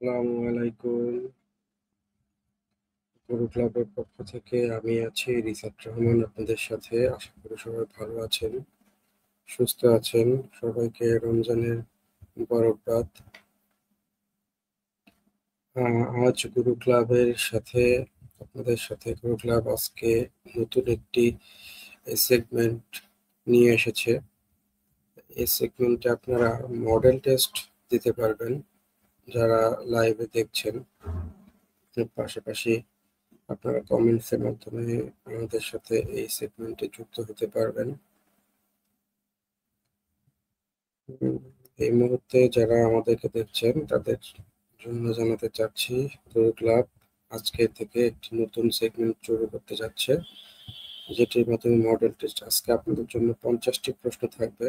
আসসালামু আলাইকুম। গরু ক্লাবের পক্ষ থেকে আমি আছি রিসাত রহমান আপনাদের সাথে। আশা করি সবাই ভালো আছেন, সুস্থ আছেন। সবাইকে রমজানের মোবারকবাদ। আজ গরু ক্লাবের সাথে আপনাদের সাথে গরু ক্লাব আজকে নতুন একটি সেগমেন্ট নিয়ে এসেছে। এই সেগমেন্টে আপনারা মডেল টেস্ট দিতে পারবেন যারা লাইভে দেখছেন। পাশাপাশি আপনারা কমেন্টসের মাধ্যমে আমাদের সাথে এই সেগমেন্টে যুক্ত হতে পারবেন। এই মুহূর্তে যারা আমাদেরকে দেখছেন তাদের জন্য জানাতে চাচ্ছি, গরু ক্লাব আজকে থেকে একটি নতুন সেগমেন্ট শুরু করতে যাচ্ছে, যেটির মাধ্যমে মডেল টেস্ট। আজকে আপনাদের জন্য 50টি প্রশ্ন থাকবে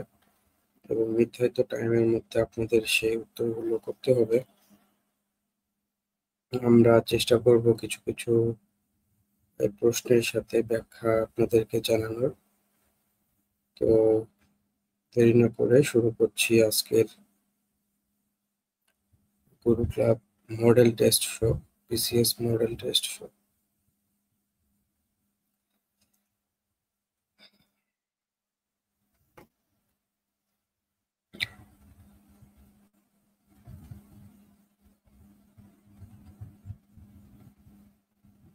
এবং নির্ধারিত টাইমের মধ্যে আপনাদের সেই উত্তরগুলো করতে হবে। আমরা চেষ্টা করব কিছু কিছু প্রশ্নের সাথে ব্যাখ্যা আপনাদেরকে জানানোর। তো দেরি না করে শুরু করছি আজকের গরু club model test show, BCS model test show.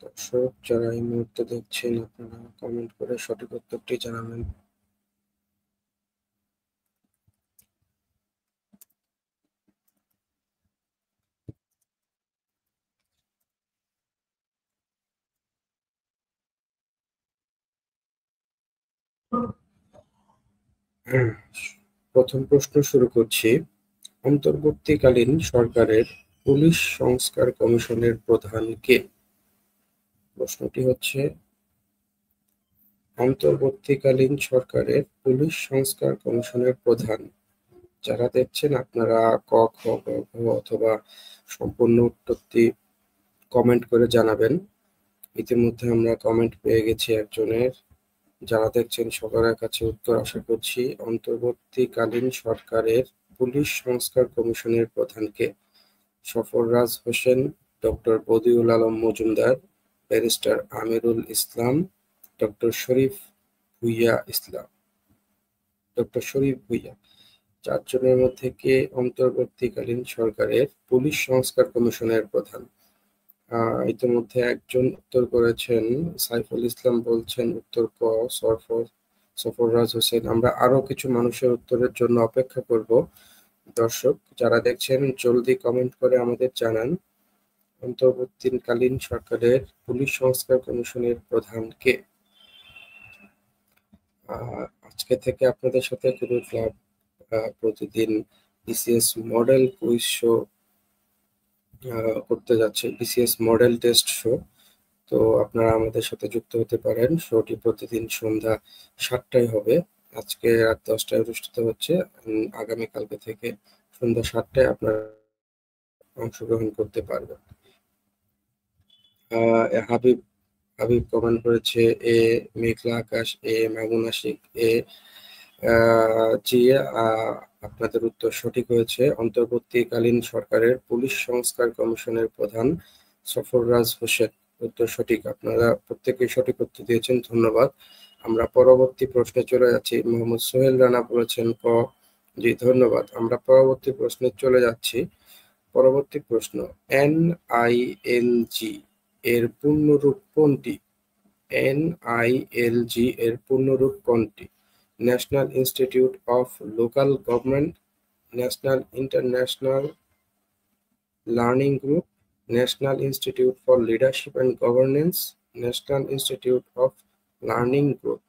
দর্শক যারা এই মুহূর্তে দেখছেন, আপনারা কমেন্ট করে সঠিক উত্তরটি জানাবেন। প্রথম প্রশ্ন শুরু করছি। অন্তর্বর্তীকালীন সরকারের পুলিশ সংস্কার কমিশনের প্রধান কে? প্রশ্নটি হচ্ছে, অন্তর্বর্তীকালীন সরকারের পুলিশ সংস্কার কমিশনের প্রধান। যারা দেখছেন আপনারা ক, খ, গ, ঘ অথবা সম্পূর্ণ উত্তরটি কমেন্ট করে জানাবেন। ইতিমধ্যে আমরা কমেন্ট পেয়ে গেছি একজনের। যারা দেখছেন সবার কাছে উত্তর আশা করছি। অন্তর্বর্তীকালীন সরকারের পুলিশ সংস্কার কমিশনের প্রধান কে? Sarfaraz Hossain, doctor Badiul Alam Majumdar, barrister Amirul Islam, doctor শরীফ ভুইয়া ইসলাম। ডক্টর শরীফ ভুইয়া। চারজনের মধ্যে কে অন্তর্বর্তীকালীন সরকারের পুলিশ সংস্কার কমিশনের প্রধান? ইতিমধ্যে একজন উত্তর করেছেন, সাইফুল ইসলাম বলছেন উত্তর ক, সফররাজ হোসেন। আমরা আরো কিছু মানুষের উত্তরের জন্য অপেক্ষা করব। দর্শক যারা দেখছেন জলদি কমেন্ট করে আমাদের জানান, অন্তর্বর্তীকালীন সরকারের পুলিশ সংস্কার কমিশনের প্রধান কে? আজকে থেকে আপনাদের সাথে গরু ক্লাব প্রতিদিন বিসিএস মডেল কুইজ শো করতে যাচ্ছে, বিসিএস মডেল টেস্ট শো। তো আপনারা আমাদের সাথে যুক্ত হতে পারেন। শোটি প্রতিদিন সন্ধ্যা 7টায় হবে। আজকে রাত 10টায় অনুষ্ঠিত হচ্ছে। আগামীকালকে থেকে সন্ধ্যা 7টায় আপনারা অংশগ্রহণ করতে পারবেন। হাবিব হাবিব কমেন্ট করেছে এ, মেঘলা আকাশ এ, মামুন আশিক এ। জি, আপনাদের উত্তর সঠিক হয়েছে। অন্তর্বর্তীকালীন সরকারের পুলিশ সংস্কার কমিশনের প্রধান সফররাজ হোসেন। উত্তর সঠিক। আপনারা প্রত্যেকেই সঠিক উত্তর দিয়েছেন, ধন্যবাদ। আমরা পরবর্তী প্রশ্নে চলে যাচ্ছি। মোহাম্মদ সোহেল রানা বলেছেন ক। জি, ধন্যবাদ। আমরা পরবর্তী প্রশ্নে চলে যাচ্ছি। পরবর্তী প্রশ্ন, NILG এর পূর্ণরূপ কোনটি? NILG এর পূর্ণরূপ কোনটি? National institute of local government, national international learning group, national institute for leadership and governance, national institute of learning growth.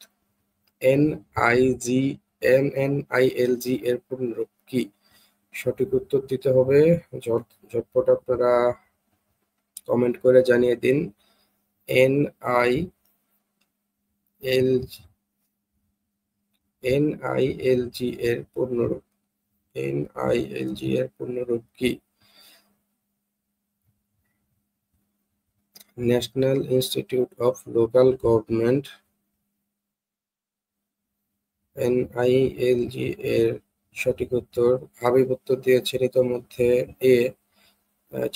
NILG এর পূর্ণরূপ কি? সঠিক উত্তর দিতে হবে। ঝটপট আপনারা কমেন্ট করে জানিয়ে দিন। NILG এর পূর্ণরূপ, NILG এর পূর্ণরূপ কি? National institute of local government. NILG এর সঠিক উত্তর, হাবিব উত্তর দিয়েছেন ইতোমধ্যে এ।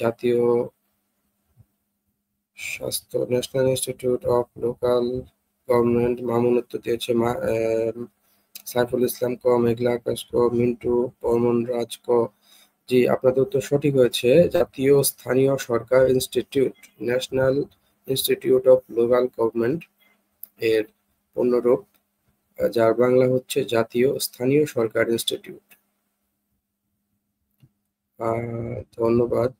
জাতীয় স্বাস্থ্য, national institute of local government, Mamun উত্তর দিয়েছে, সাইফুল ইসলাম ক, মেঘলা আকাশ ক, মিন্টু বর্মন রাজ ক। জি, আপনাদের উত্তর সঠিক হয়েছে। জাতীয় স্থানীয় সরকার institute, national institute of local government এর পূর্ণরূপ, যার বাংলা হচ্ছে জাতীয় স্থানীয় সরকার ইনস্টিটিউট। ধন্যবাদ,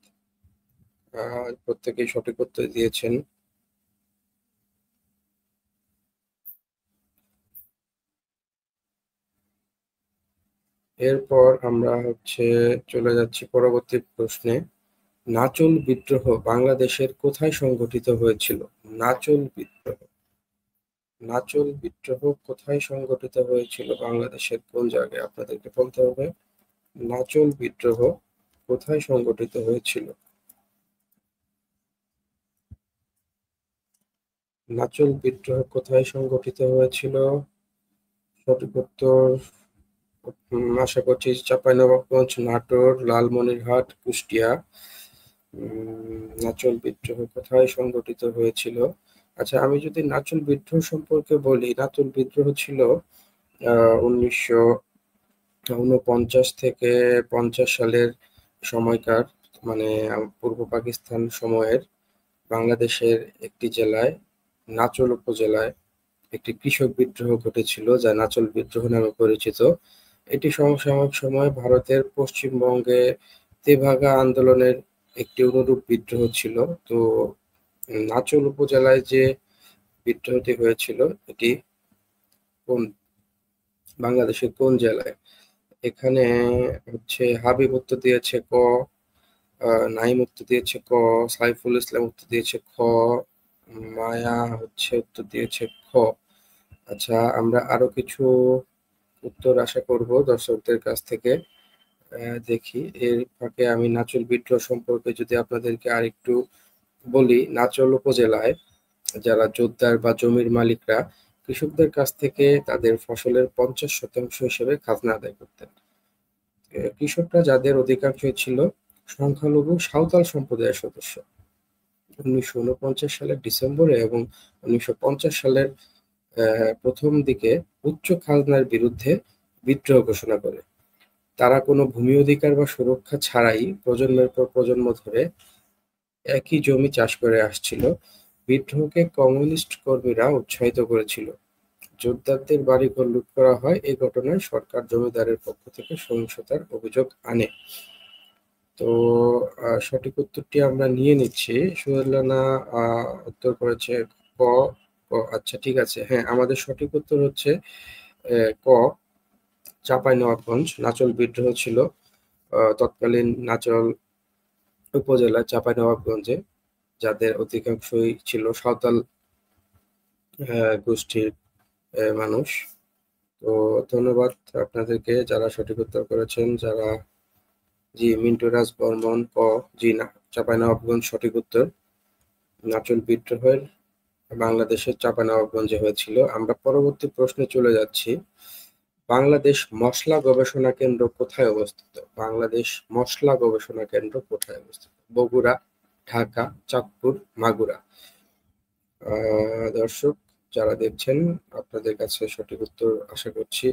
প্রত্যেকেই সঠিক উত্তর দিয়েছেন। এরপর আমরা চলে যাচ্ছি পরবর্তী প্রশ্নে। নাচল বিদ্রোহ বাংলাদেশের কোথায় সংঘটিত হয়েছিল? নাচল বিদ্রোহ, নাচল বিদ্রোহ কোথায় সংঘটিত হয়েছিল? বাংলাদেশের কোন জায়গায়? আপনাদেরকে বলতে হবে নাচল বিদ্রোহ কোথায় সংঘটিত হয়েছিল। নাচল বিদ্রোহ কোথায় সংঘটিত হয়েছিল? সঠিক উত্তর আশা করছি চাঁপাইনবাবগঞ্জ, নাটোর, লালমনিরহাট, কুষ্টিয়া। নাচল বিদ্রোহ কোথায় সংঘটিত হয়েছিল? আচ্ছা, আমি যদি নাচল বিদ্রোহ সম্পর্কে বলি, নাচল বিদ্রোহ ছিল 1949 থেকে 50 সালের সময়কার, মানে পূর্ব পাকিস্তান সময়ের বাংলাদেশের একটি জেলায়, নাচল উপজেলায় একটি কৃষক বিদ্রোহ ঘটেছিল, যা নাচল বিদ্রোহ নামে পরিচিত। এটি সমসাময়িক সময়ে ভারতের পশ্চিমবঙ্গে তেভাগা আন্দোলনের একটি অনুরূপ বিদ্রোহ ছিল। তো নাচল উপজেলায় যে বিদ্রোহটি হয়েছিল, এটি কোন বাংলাদেশের কোন জেলায়? এখানে হাবিব উত্তর দিয়েছে ক, নাইম উত্তর দিয়েছে ক, সাইফুল ইসলাম উত্তর দিয়েছে খ, মায়া উত্তর দিয়েছে খ। আচ্ছা, আমরা আরো কিছু উত্তর আশা করব দর্শকদের কাছ থেকে। দেখি, এর ফাঁকে আমি নাচল বিদ্রোহ সম্পর্কে যদি আপনাদেরকে আরেকটু বলি। নাচল উপজেলায় যারা জোতদার বা জমির মালিকরা কৃষকদের কাছ থেকে তাদের ফসলের 50% হিসেবে খাজনা আদায় করতেন। কৃষকরা, যাদের অধিকাংশই ছিল সংখ্যালঘু সাঁওতাল সম্প্রদায়ের সদস্য, 1949 সালের ডিসেম্বরে এবং 1950 সালের প্রথম দিকে উচ্চ খাজনার বিরুদ্ধে বিদ্রোহ ঘোষণা করে। তারা কোনো ভূমি অধিকার বা সুরক্ষা ছাড়াই প্রজন্মের পর প্রজন্ম ধরে একই জমি চাষ করে আসছিল। বিদ্রোহকে কমিউনিস্ট কর্মীরা উৎসাহিত করেছিল। জোতদারদের বাড়িঘর লুট করা হয়। এই ঘটনায় সরকার জমিদারের পক্ষ থেকে সহিংসতার অভিযোগ আনে। তো সঠিক উত্তরটি আমরা নিয়ে নিচ্ছি। সুহেলানা উত্তর করেছে ক। আচ্ছা, ঠিক আছে। হ্যাঁ, আমাদের সঠিক উত্তর হচ্ছে ক, চাঁপাইনবাবগঞ্জ। নাচল বিদ্রোহ ছিল তৎকালীন নাচল উপজেলা চাঁপাইনবাবগঞ্জে, যাদের অধিকাংশই ছিল সাঁওতাল গোষ্ঠীর মানুষ। তো ধন্যবাদ আপনাদেরকে যারা সঠিক উত্তর করেছেন। জি, মিন্টু রাজ বর্মন ক। জি না, চাঁপাইনবাবগঞ্জ সঠিক উত্তর। নাচল বিদ্রোহের বাংলাদেশের চাঁপাইনবাবগঞ্জে হয়েছিল। আমরা পরবর্তী প্রশ্নে চলে যাচ্ছি। বাংলাদেশ মশলা গবেষণা কেন্দ্র কোথায় অবস্থিত? বাংলাদেশ মশলা গবেষণা কেন্দ্র কোথায় অবস্থিত? বগুড়া, ঢাকা, চাঁদপুর, মাগুরা। দর্শক যারা দেখছেন, আপনাদের কাছে সঠিক উত্তর আশা করছি।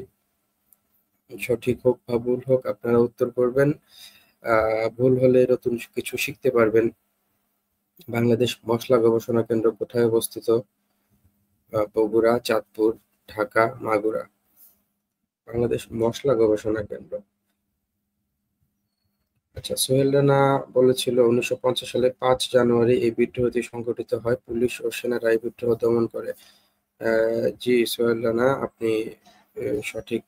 সঠিক হোক বা ভুল হোক, আপনারা উত্তর করবেন। ভুল হলে নতুন কিছু শিখতে পারবেন। বাংলাদেশ মশলা গবেষণা কেন্দ্র কোথায় অবস্থিত? বগুড়া, চাঁদপুর, ঢাকা, মাগুরা। বাংলাদেশ মশলা গবেষণা কেন্দ্র। আচ্ছা, সোহেল রানা বলেছিল 1950 সালে 5 জানুয়ারি এই বিদ্রোহটি সংঘটিত হয়। পুলিশ ও সেনারা এই বিদ্রোহ দমন করে। জি সোহেল রানা, আপনি সঠিক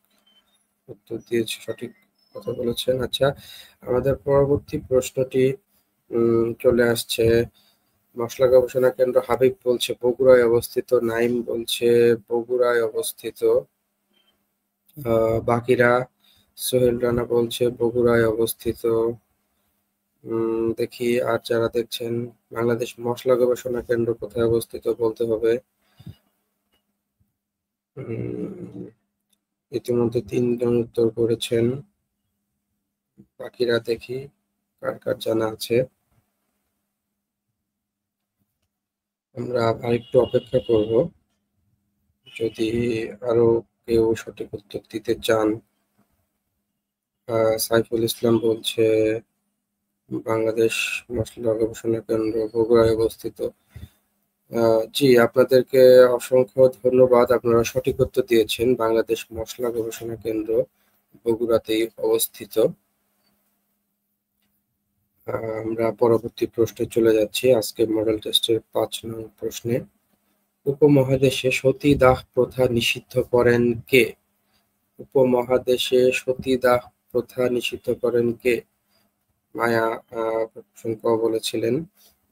উত্তর দিয়েছে, সঠিক কথা বলেছেন। আচ্ছা, আমাদের পরবর্তী প্রশ্নটি চলে আসছে। মশলা গবেষণা কেন্দ্র হাবিব বলছে বগুড়ায় অবস্থিত, নাইম বলছে বগুড়ায় অবস্থিত, বাকিরা সোহেল রানা বলছে বগুড়ায় অবস্থিত। দেখি আর যারা দেখছেন, বাংলাদেশ মশলা গবেষণা কেন্দ্র কোথায় অবস্থিত বলতে হবে। ইতিমধ্যে 3 জন উত্তর করেছেন। বাকিরা দেখি কার কার জানা আছে। আমরা আরেকটু অপেক্ষা করব, যদি আরো কেউ সঠিক উত্তর দিতে চান। সাইফুল ইসলাম বলছে বাংলাদেশ মশলা গবেষণা কেন্দ্র বগুড়ায় অবস্থিত। জি, আপনাদেরকে অসংখ্য ধন্যবাদ, আপনারা সঠিক উত্তর দিয়েছেন। বাংলাদেশ মশলা গবেষণা কেন্দ্র বগুড়াতেই অবস্থিত। আমরা পরবর্তী প্রশ্নে চলে যাচ্ছি, আজকে মডেল টেস্টের 5 নং প্রশ্নে। উপমহাদেশে সতীদাহ প্রথা নিষিদ্ধ করেন কে? উপমহাদেশে সতীদাহ প্রথা নিষিদ্ধ করেন কে? মায়া অপশন ক বলেছিলেন।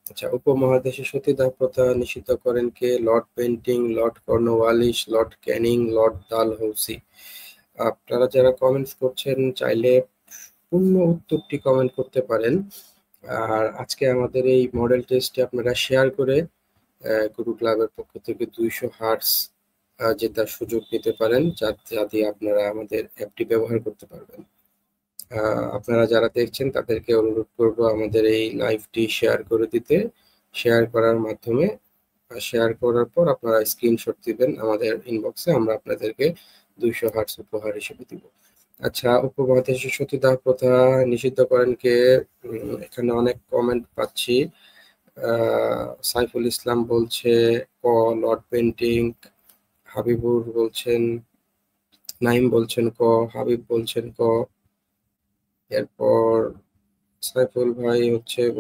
আচ্ছা, উপমহাদেশে সতীদাহ প্রথা নিষিদ্ধ করেন কে? Lord Bentinck, Lord Cornwallis, Lord Canning, Lord Dalhousie. আপনারা যারা কমেন্টস করছেন চাইলে পূর্ণ উত্তরটি কমেন্ট করতে পারেন। আর আজকে আমাদের এই মডেল টেস্টে আপনারা শেয়ার করে গুরু ক্লাবের পক্ষ থেকে 200 হার্টস জেতার সুযোগ নিতে পারেন, যা দিয়ে আপনারা আমাদের অ্যাপটি ব্যবহার করতে পারবেন। আপনারা যারা দেখছেন তাদেরকে অনুরোধ করব আমাদের এই লাইভটি শেয়ার করে দিতে। শেয়ার করার মাধ্যমে, শেয়ার করার পর আপনারা স্ক্রিনশট দিবেন আমাদের ইনবক্সে, আমরা আপনাদেরকে 200 হার্টস উপহার হিসেবে দিব। আচ্ছা, উপমহাদেশে সতীদাহ প্রথা নিষিদ্ধ করেন কে? এখানে অনেক কমেন্ট পাচ্ছি। সাইফুল ইসলাম বলছে ক, লর্ড বেন্টিং। হাবিবুর বলছেন, নাইম বলছেন ক, হাবিব বলছেন ক। এরপর সাইফুল ভাই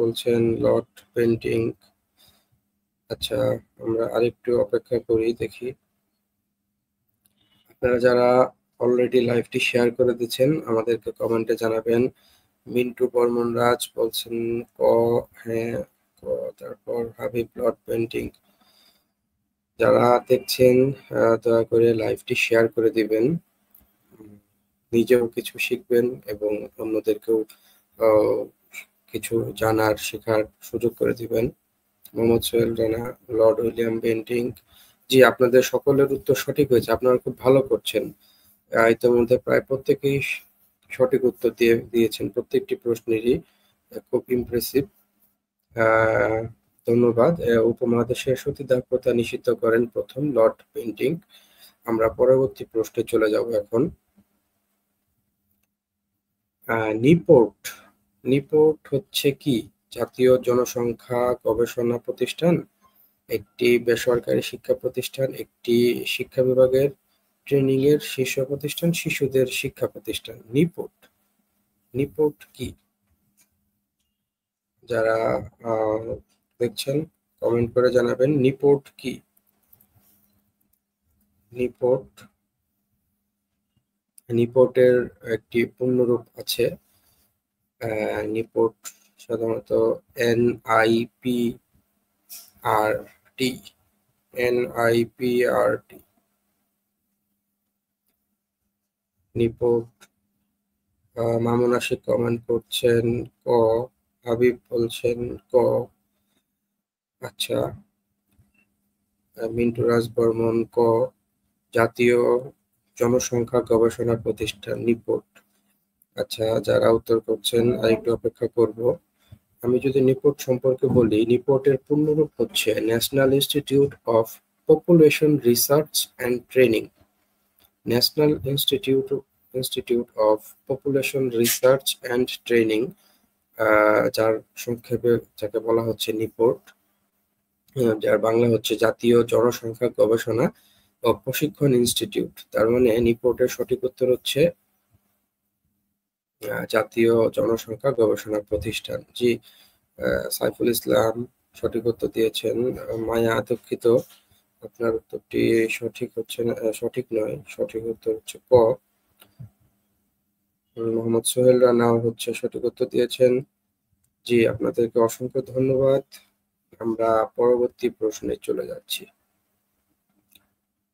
বলছেন লর্ড বেন্টিং। আচ্ছা, আমরা আরেকটু অপেক্ষা করি, দেখি। আপনারা যারা অলরেডি লাইভটি শেয়ার করে দিচ্ছেন আমাদেরকে কমেন্টে জানাবেন। মিন্টু বর্মন রাজ বলছেন ক, হ্যাঁ ক। তারপর হাবিব, লর্ড পেন্টিং। যারা দেখছেন দয়া করে লাইভটি শেয়ার করে দিবেন, নিজেও কিছু শিখবেন এবং অন্যদেরকেও কিছু জানার, শেখার সুযোগ করে দিবেন। Mohammad Sohel Rana, Lord William Bentinck. জি, আপনাদের সকলের উত্তর সঠিক হয়েছে, আপনারা খুব ভালো করছেন। ইতিমধ্যে প্রায় প্রত্যেকেই সঠিক উত্তর দিয়েছেন, প্রত্যেকটি প্রশ্নেরই খুব ইমপ্রেসিভ। ধন্যবাদ। উপমহাদেশে সতীদাহ প্রথা নিষিদ্ধ করেন প্রথম লর্ড বেন্টিং। আমরা পরবর্তী প্রশ্নে চলে যাব এখন। নিপোর্ট। নিপোর্ট হচ্ছে কি? জাতীয় জনসংখ্যা গবেষণা প্রতিষ্ঠান, একটি বেসরকারি শিক্ষা প্রতিষ্ঠান, একটি শিক্ষা বিভাগের ট্রেনিং এর শীর্ষ প্রতিষ্ঠান, শিশুদের শিক্ষা প্রতিষ্ঠান। নিপোর্ট, নিপোর্ট কি? যারা দেখছেন কমেন্ট করে জানাবেন নিপোর্ট কি? নিপোর্ট, নিপোর্টের একটি পূর্ণরূপ আছে। নিপোর্ট সাধারণত NIPRT, NIPRT। NIPORT. Mamun Ashiq comment করছেন ক, হাবিব বলছেন ক। আচ্ছা, মিন্টু রাজ বর্মন ক, জাতীয় জনসংখ্যা গবেষণা প্রতিষ্ঠান নিপোর্ট। আচ্ছা, যারা উত্তর করছেন আরেকটু অপেক্ষা করব। আমি যদি নিপোর্ট সম্পর্কে বলি, নিপোর্টের পূর্ণরূপ হচ্ছে national institute of population research and training. National institute of population research and training, যার সংক্ষেপে যাকে বলা হচ্ছে নিপোর্ট, যার বাংলা হচ্ছে জাতীয় জনসংখ্যা গবেষণা ও প্রশিক্ষণ ইনস্টিটিউট। তার মানে নিপোর্টের সঠিক উত্তর হচ্ছে জাতীয় জনসংখ্যা গবেষণা প্রতিষ্ঠান। জি, সাইফুল ইসলাম সঠিক উত্তর দিয়েছেন। মায়া, দুঃখিত, আপনার উত্তরটি সঠিক হচ্ছে না, সঠিক নয়, সঠিক উত্তর হচ্ছে ক। মোহাম্মদ সোহেল রানা সঠিক উত্তর দিয়েছেন। জি, আপনাদেরকে অসংখ্য ধন্যবাদ। আমরা পরবর্তী প্রশ্নে চলে যাচ্ছি।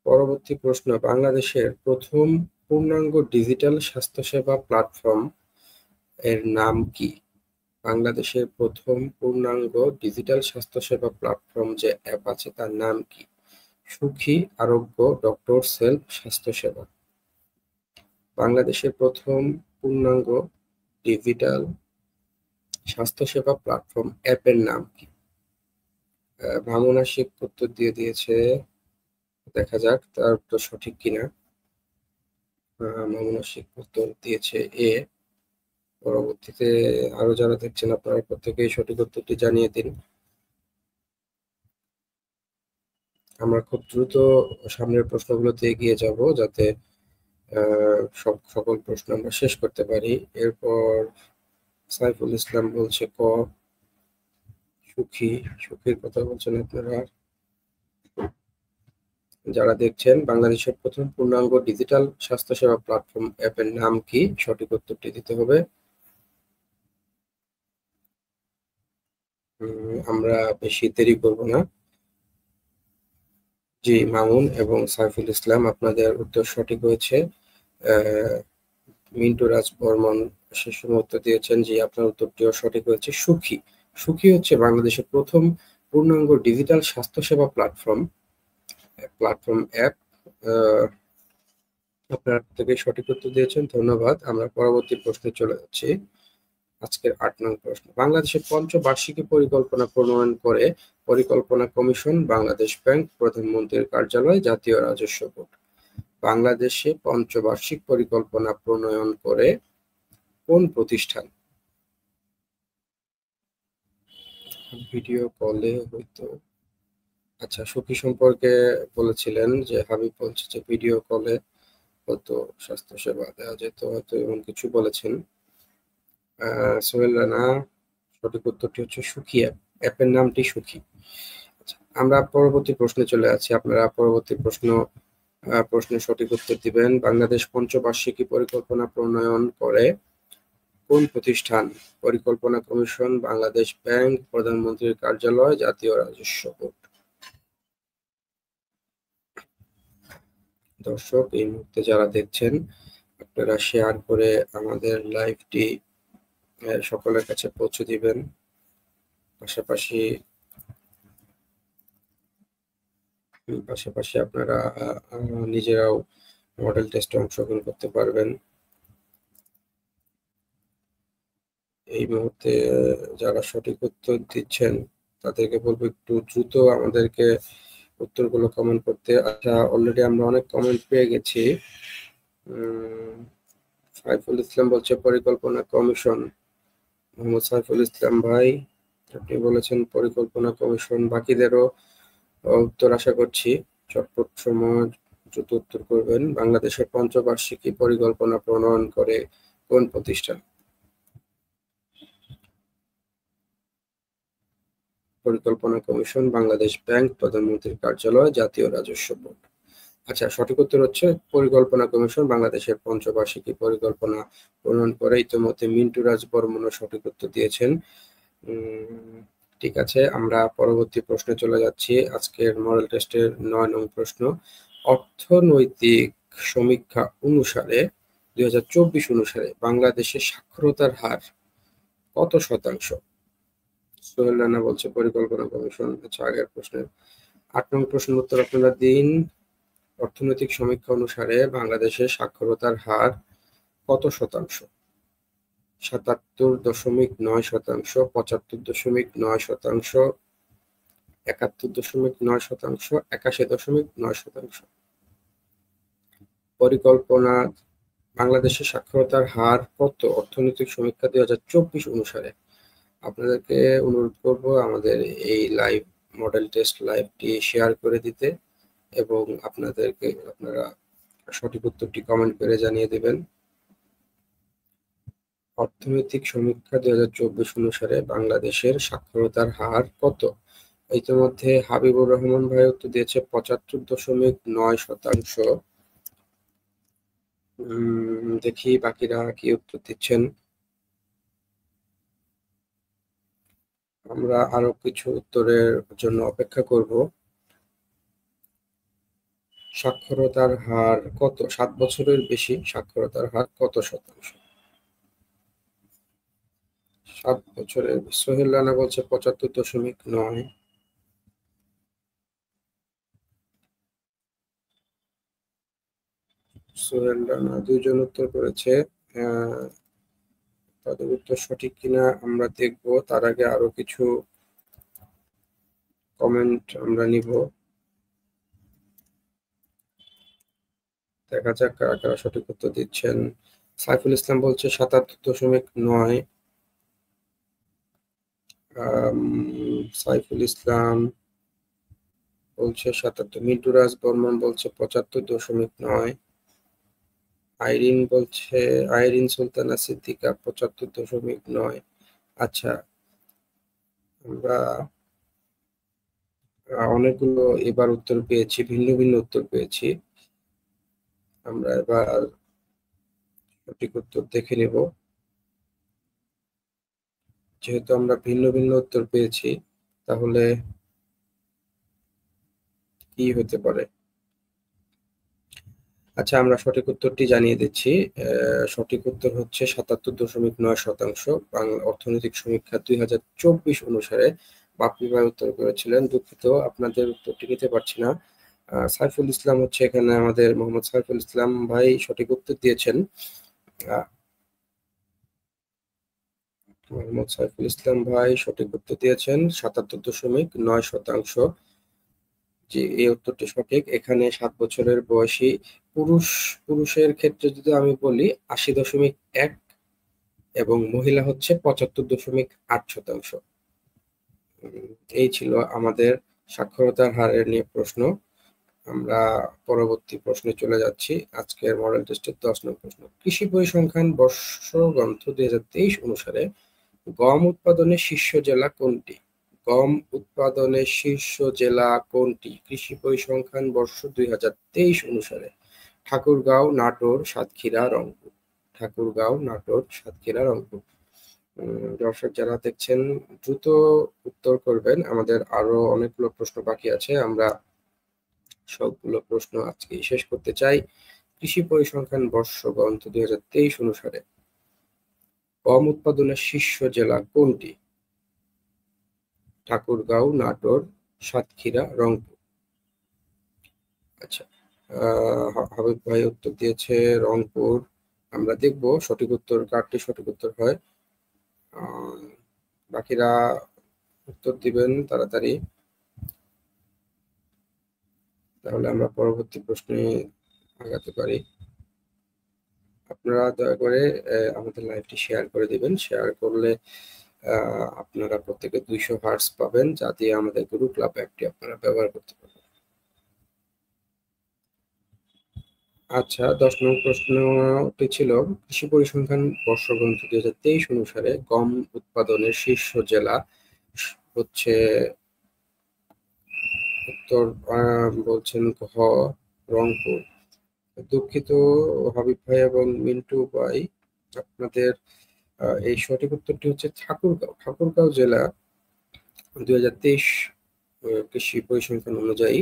পরবর্তী প্রশ্ন, বাংলাদেশের প্রথম পূর্ণাঙ্গ ডিজিটাল স্বাস্থ্যসেবা প্ল্যাটফর্ম এর নাম কি? বাংলাদেশের প্রথম পূর্ণাঙ্গ ডিজিটাল স্বাস্থ্যসেবা প্ল্যাটফর্ম যে অ্যাপ আছে তার নাম কি? সুখী আরোগ্য ডক্টর সেলফ স্বাস্থ্যসেবা। বাংলাদেশের প্রথম পূর্ণাঙ্গ ডিজিটাল স্বাস্থ্যসেবা প্ল্যাটফর্ম অ্যাপের নাম কি? মামুন আশিক উত্তর দিয়ে দিয়েছে, দেখা যাক তার উত্তর সঠিক কিনা। মামুন আশিক উত্তর দিয়েছে এ। পরবর্তীতে আরো যারা দেখছেন আপনারা প্রত্যেকেই সঠিক উত্তরটি জানিয়ে দিন। আমরা খুব দ্রুত সামনের প্রশ্নগুলোতে এগিয়ে যাব যাতে সকল প্রশ্ন আমরা শেষ করতে পারি। এরপর সাইফুল ইসলাম বলছে ক। সুখীর কথা বলছেন আপনারা। যারা দেখছেন, বাংলাদেশের প্রথম পূর্ণাঙ্গ ডিজিটাল স্বাস্থ্যসেবা প্ল্যাটফর্ম অ্যাপের নাম কি? সঠিক উত্তরটি দিতে হবে। আমরা বেশি দেরি করব না। জি, মামুন এবং সাইফুল ইসলাম, আপনাদের উত্তর সঠিক হয়েছে। মিন্টু রাজ বর্মন শেষ সময় উত্তর দিয়েছেন, জি আপনার উত্তরটিও সঠিক হয়েছে। সুখী হচ্ছে বাংলাদেশের প্রথম পূর্ণাঙ্গ ডিজিটাল স্বাস্থ্যসেবা প্ল্যাটফর্ম অ্যাপ। আপনারা প্রত্যেকেই সঠিক উত্তর দিয়েছেন, ধন্যবাদ। আমরা পরবর্তী প্রশ্নে চলে যাচ্ছি। আজকের ৮ নং প্রশ্ন। বাংলাদেশের পঞ্চবার্ষিকী পরিকল্পনা প্রণয়ন করে পরিকল্পনা কমিশন, বাংলাদেশ ব্যাংক, প্রধানমন্ত্রীর কার্যালয়, জাতীয় রাজস্ব বোর্ড। বাংলাদেশে পঞ্চবার্ষিক পরিকল্পনা প্রণয়ন করে কোন প্রতিষ্ঠান? ভিডিও কলে হয়তো। আচ্ছা, সুখী সম্পর্কে বলেছিলেন যে হাবিব বলছে যে ভিডিও কলে হয়তো স্বাস্থ্যসেবা দেওয়া যেত, হয়তো এমন কিছু বলেছেন। সোহেল রানা, সঠিক উত্তরটি হচ্ছে সুখী অ্যাপ। অ্যাপের নামটি সুখী। আচ্ছা, আমরা পরবর্তী প্রশ্নে চলে যাচ্ছি। আপনারা পরবর্তী প্রশ্নের সঠিক উত্তর দিবেন। বাংলাদেশ পঞ্চবার্ষিকী পরিকল্পনা প্রণয়ন করে কোন প্রতিষ্ঠান? পরিকল্পনা কমিশন, বাংলাদেশ ব্যাংক, প্রধানমন্ত্রীর কার্যালয়, জাতীয় রাজস্ব বোর্ড। দর্শক, এই মুহূর্তে যারা দেখছেন আপনারা শেয়ার করে আমাদের লাইভটি সকলের কাছে পৌঁছে দিবেন। পাশাপাশি আপনারা নিজেরাও মডেল টেস্টে অংশগ্রহণ করতে পারবেন। এই মুহূর্তে যারা সঠিক উত্তর দিচ্ছেন তাদেরকে বলবো একটু দ্রুত আমাদেরকে উত্তরগুলো কমেন্ট করতে। আচ্ছা, অলরেডি আমরা অনেক কমেন্ট পেয়ে গেছি। সাইফুল ইসলাম বলছে পরিকল্পনা কমিশন। মোহাম্মদ সাইফুল ইসলাম ভাই, আপনি বলেছেন পরিকল্পনা কমিশন। বাকিদেরও উত্তর আশা করছি চটপট সময় দ্রুত উত্তর করবেন। বাংলাদেশের পঞ্চবার্ষিকী পরিকল্পনা প্রণয়ন করে কোন প্রতিষ্ঠান? পরিকল্পনা কমিশন, বাংলাদেশ ব্যাংক, প্রধানমন্ত্রীর কার্যালয়, জাতীয় রাজস্ব বোর্ড। আচ্ছা, সঠিক উত্তর হচ্ছে পরিকল্পনা কমিশন বাংলাদেশের পঞ্চবার্ষিকী পরিকল্পনা প্রণয়ন করে। ইতিমধ্যে মিন্টু রাজ বর্মনও সঠিক উত্তর দিয়েছেন। ঠিক আছে, আমরা পরবর্তী প্রশ্নে চলে যাচ্ছি। আজকের মডেল টেস্টের ৯ নং প্রশ্ন। অর্থনৈতিক সমীক্ষা অনুসারে ২০২৪ অনুসারে বাংলাদেশের সাক্ষরতার হার কত শতাংশ? সোহেল রানা বলছে পরিকল্পনা কমিশন। আচ্ছা, আগের প্রশ্নের ৮ নং প্রশ্নের উত্তর আপনারা দিন। অর্থনৈতিক সমীক্ষা অনুসারে বাংলাদেশের সাক্ষরতার হার কত শতাংশ? ৭৭.৯%, ৭৫.৯%, ৭১.৯%, ৮১.৯%। পরিকল্পনা বাংলাদেশের সাক্ষরতার হার কত অর্থনৈতিক সমীক্ষা ২০২৪ অনুসারে? আপনাদেরকে অনুরোধ করব আমাদের এই মডেল টেস্ট লাইভটি শেয়ার করে দিতে এবং আপনারা সঠিক উত্তরটি কমেন্ট করে জানিয়ে দেবেন। অর্থনৈতিক সমীক্ষা ২০২৪ অনুসারে বাংলাদেশের সাক্ষরতার হার কত? ইতিমধ্যে হাবিবুর রহমান ভাই উত্তর দিয়েছে ৭৫.৯%। দেখি বাকিরা কি উত্তর দিচ্ছেন। আমরা আরো কিছু উত্তরের জন্য অপেক্ষা করব। সাক্ষরতার হার কত? ৭ বছরের বেশি সাক্ষরতার হার কত শতাংশ? ৭ বছরের। সোহেল রানা বলছে ৭৫.৯। সোহেল রানা, দুইজন উত্তর করেছে। তাদের উত্তর সঠিক কিনা আমরা দেখব, তার আগে আরো কিছু কমেন্ট আমরা নিব। দেখা যাক কারা কারা সঠিক উত্তর দিচ্ছেন। সাইফুল ইসলাম বলছে ৭৭.৯। সাইফুল ইসলাম বলছে ৭৭। মিন্টুরাজ বর্মন বলছে ৭৫.৯। আইরিন সুলতানা সিদ্দিকা ৭৫.৯। আচ্ছা, আমরা অনেকগুলো এবার উত্তর পেয়েছি, ভিন্ন ভিন্ন উত্তর পেয়েছি। আমরা এবার সঠিক উত্তর দেখে নেব। যেহেতু আমরা ভিন্ন ভিন্ন উত্তর পেয়েছি, তাহলে কি হতে পারে? আচ্ছা, আমরা সঠিক উত্তরটি জানিয়ে দিচ্ছি। সঠিক উত্তর হচ্ছে ৭৭.৯%। বাংলা অর্থনৈতিক সমীক্ষা ২০২৪ অনুসারে বাপ্পি ভাই উত্তর করেছিলেন। দুঃখিত, আপনাদের উত্তরটি নিতে পারছি না। সাইফুল ইসলাম হচ্ছে এখানে আমাদের মোহাম্মদ সাইফুল ইসলাম ভাই সঠিক উত্তর দিয়েছেন। মোহাম্মদ সাইফুল ইসলাম ভাই সঠিক উত্তর দিয়েছেন ৭৭.৯%। যে এই উত্তরটি সঠিক। এখানে ৭ বছরের বয়সী পুরুষের ক্ষেত্রে যদি আমি বলি ৮০.১ এবং মহিলা হচ্ছে ৭৫.৮%। এই ছিল আমাদের সাক্ষরতার হারের নিয়ে প্রশ্ন। আমরা পরবর্তী প্রশ্নে চলে যাচ্ছি। আজকের মডেল টেস্টের ১০ নং প্রশ্ন। কৃষি পরিসংখ্যান বর্ষগ্রন্থ ২০২৩ অনুসারে গম উৎপাদনের শীর্ষ জেলা কোনটি? গম উৎপাদনের শীর্ষ জেলা কোনটি? কৃষি পরিসংখ্যান বর্ষ ২০২৩ অনুসারে ঠাকুরগাঁও, নাটোর, সাতক্ষীরা, রংপুর। ঠাকুরগাঁও, নাটোর, সাতক্ষীরা, রংপুর। দর্শক যারা দেখছেন দ্রুত উত্তর করবেন, আমাদের আরো অনেকগুলো প্রশ্ন বাকি আছে। আমরা সবগুলো প্রশ্ন আজকে শেষ করতে চাই। কৃষি পরিসংখ্যান বর্ষগ্রন্থ ২০২৩ অনুসারে গম উৎপাদনের শীর্ষ জেলা কোনটি? ঠাকুরগাঁও, নাটোর, সাতক্ষীরা, রংপুর। আচ্ছা, হাবিব ভাই উত্তর দিয়েছে রংপুর। আমরা দেখব সঠিক উত্তর কারটি সঠিক উত্তর হয়। বাকিরা উত্তর দিবেন তাড়াতাড়ি, তাহলে আমরা পরবর্তী প্রশ্নে আগাতে পারি। আপনারা দয়া করে আমাদের লাইভটি শেয়ার করে দিবেন। শেয়ার করলে আপনারা প্রত্যেকে ২০০ হার্টজ পাবেন, যা দিয়ে আমাদের গুরু ক্লাব অ্যাপটি আপনারা ব্যবহার করতে পারবেন। আচ্ছা, ১০ নং প্রশ্নটি ছিল কৃষি পরিসংখ্যান বর্ষগ্রন্থ ২০২৩ অনুসারে গম উৎপাদনের শীর্ষ জেলা হচ্ছে উত্তর বলছেন ঘ রংপুর। দুঃখিত হাবিব ভাই এবং মিন্টু ভাই, আপনাদের এই সঠিক উত্তরটি হচ্ছে ঠাকুরগাঁও। ঠাকুরগাঁও জেলা ২০২৩ কৃষি পরিসংখ্যান অনুযায়ী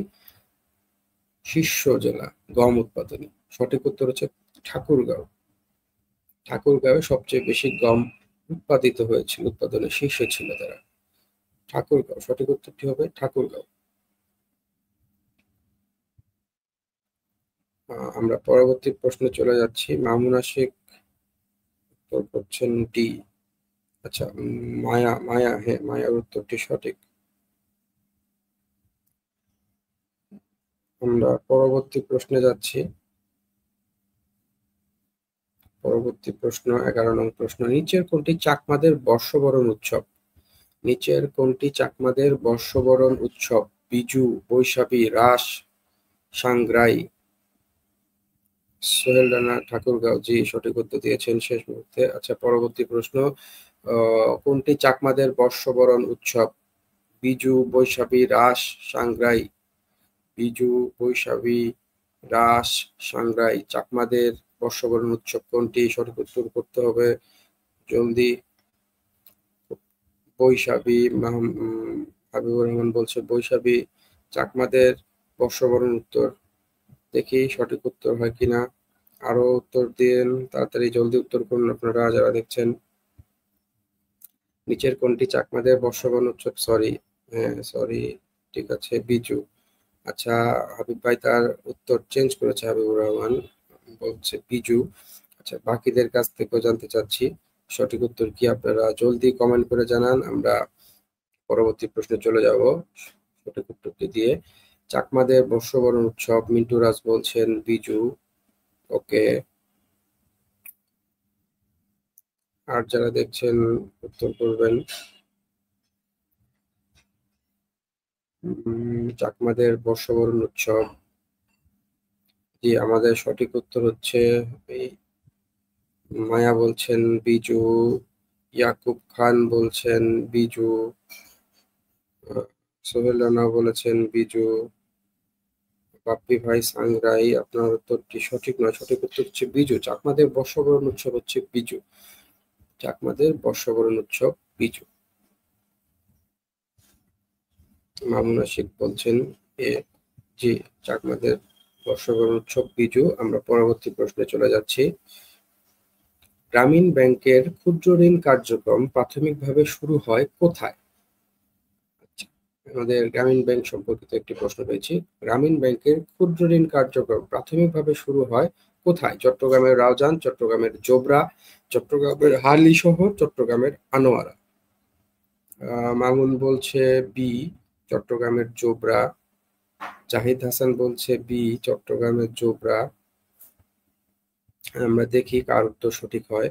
শীর্ষ জেলা গম উৎপাদনে। সঠিক উত্তর হচ্ছে ঠাকুরগাঁও। ঠাকুরগাঁওয়ে সবচেয়ে বেশি গম উৎপাদিত হয়েছিল, উৎপাদনের শীর্ষে ছিল তারা। ঠাকুরগাঁও, সঠিক উত্তরটি হবে ঠাকুরগাঁও। আমরা পরবর্তী প্রশ্নে চলে যাচ্ছি। মামুনা শেখ উত্তর করছেন ডি। আচ্ছা, মায়া, হ্যাঁ, মায়ার উত্তরটি সঠিক। আমরা পরবর্তী প্রশ্নে যাচ্ছি। পরবর্তী প্রশ্ন ১১ নং প্রশ্ন। নিচের কোনটি চাকমাদের বর্ষবরণ উৎসব? নিচের কোনটি চাকমাদের বর্ষবরণ উৎসব? বিজু, বৈশাখী, রাস, সাংগ্রাই। সোহেল রানা ঠাকুরগাঁও জি সঠিক উত্তর দিয়েছেন শেষ মুহূর্তে। আচ্ছা, পরবর্তী প্রশ্ন। কোনটি চাকমাদের বর্ষবরণ উৎসব? বিজু, বৈশাখী, রাস, সাংগ্রাই। বিজু, বৈশাখী, রাস, সাংগ্রাই। চাকমাদের বর্ষবরণ উৎসব কোনটি? সঠিক উত্তর করতে হবে জলদি। বৈশাখী। হাবিবুর রহমান বলছে বৈশাখী চাকমাদের বর্ষবরণ উত্তর। দেখি সঠিক উত্তর হয় কিনা। আরো উত্তর দিন, তাড়াতাড়ি জলদি উত্তর করুন আপনারা যারা দেখছেন। নিচের কোনটি চাকমাদের বর্ষবরণ উৎসব? সরি, ঠিক আছে, বিজু। আচ্ছা, হাবিব ভাই তার উত্তর চেঞ্জ করেছে, হাবিবুর রহমান বলছে বিজু। আচ্ছা, বাকিদের কাছ থেকেও জানতে চাচ্ছি সঠিক উত্তর কি, আপনারা জলদি কমেন্ট করে জানান। আমরা পরবর্তী প্রশ্নে চলে যাব। সঠিক উত্তরটি দিয়ে। চাকমাদের বর্ষবরণ উৎসব, মিন্টু রাজ বলছেন বিজু। ওকে, আর যারা দেখছেন উত্তর করবেন। চাকমাদের বর্ষবরণ উৎসব, জি আমাদের সঠিক উত্তর হচ্ছে মায়া বলছেন বিজু, ইয়াকুব খান বলছেন বিজু, সোহেল রানা বলেছেন বিজু, বাপ্পি ভাই সাংরাই আপনার উত্তরটি সঠিক নয়, সঠিক উত্তর হচ্ছে বিজু। চাকমাদের বর্ষবরণ উৎসব হচ্ছে বিজু, চাকমাদের বর্ষবরণ উৎসব বিজু। মামুন আশিক বলছেন জি চাকমাদের বর্ষবরণ উৎসব বিজু। আমরা পরবর্তী প্রশ্নে চলে যাচ্ছি। গ্রামীণ ব্যাংকের ক্ষুদ্র ঋণ কার্যক্রম প্রাথমিকভাবে শুরু হয় কোথায়? আমাদের গ্রামীণ ব্যাংক সম্পর্কিত একটি প্রশ্ন পেয়েছি। গ্রামীণ ব্যাংকের ক্ষুদ্র ঋণ কার্যক্রম প্রাথমিকভাবে শুরু হয় কোথায়? চট্টগ্রামের রাউজান, চট্টগ্রামের জোবরা, চট্টগ্রামের হালিশহর, চট্টগ্রামের আনোয়ারা। মামুন বলছে বি, চট্টগ্রামের জোবরা। জাহিদ হাসান বলছে বি, চট্টগ্রামের জোবরা। আমরা দেখি কার উত্তর সঠিক হয়।